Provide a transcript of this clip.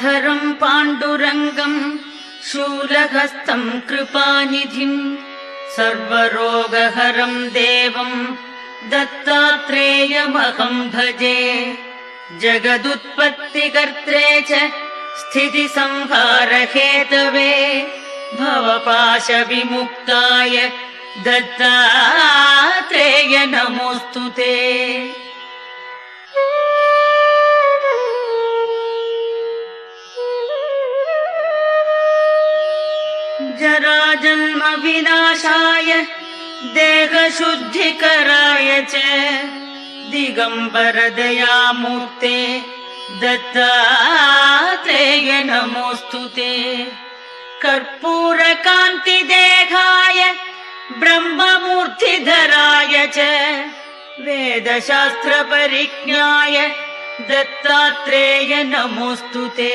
गदाधरं पाण्डुरङ्गं शूलहस्तं कृपानिधिं सर्वरोगहरं देवं दत्तात्रेयमहं भजे। जगदुत्पत्तिकर्त्रे च स्थितिसंहारहेतवे भवपाशविमुक्ताय दत्तात्रेय नमोऽस्तु ते। जराजन्म विनाशाय देहशुद्धिकराय च दिगंबर दयामूर्ते दत्तात्रेय नमोऽस्तु ते। कर्पूरकान्तिदेहाय ब्रह्ममूर्तिधराय च वेदशास्त्रपरिज्ञाय दत्तात्रेय नमोऽस्तु ते।